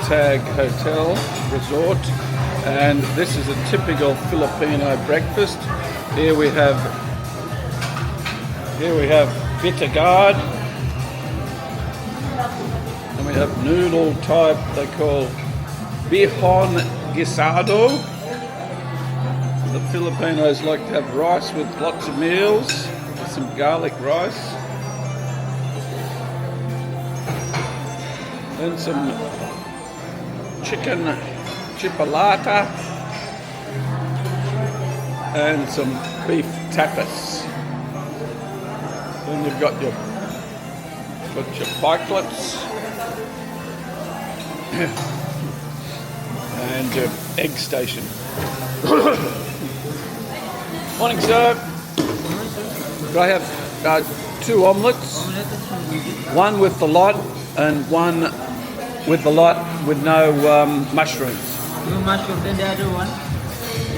Tag Hotel Resort, and this is a typical Filipino breakfast. Here we have bittergourd, and we have noodle type they call bihon guisado. The Filipinos like to have rice with lots of meals, with some garlic rice, then some chicken chipolata, and some beef tapas. Then you've got your pikelets and your egg station. Morning, sir. Could I have 2 omelettes? One with the lot and one with the lot with no mushrooms. No mushroom, then the other one?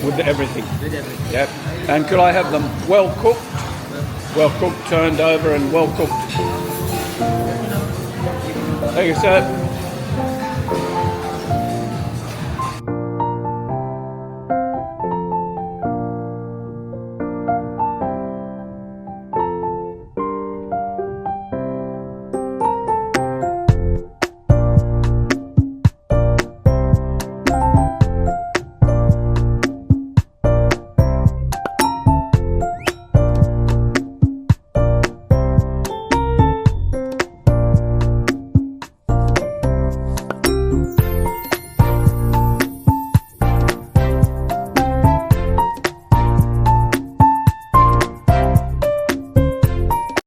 With everything. With everything. Yep. And could I have them well cooked? Well cooked, turned over and well cooked. Thank you, sir.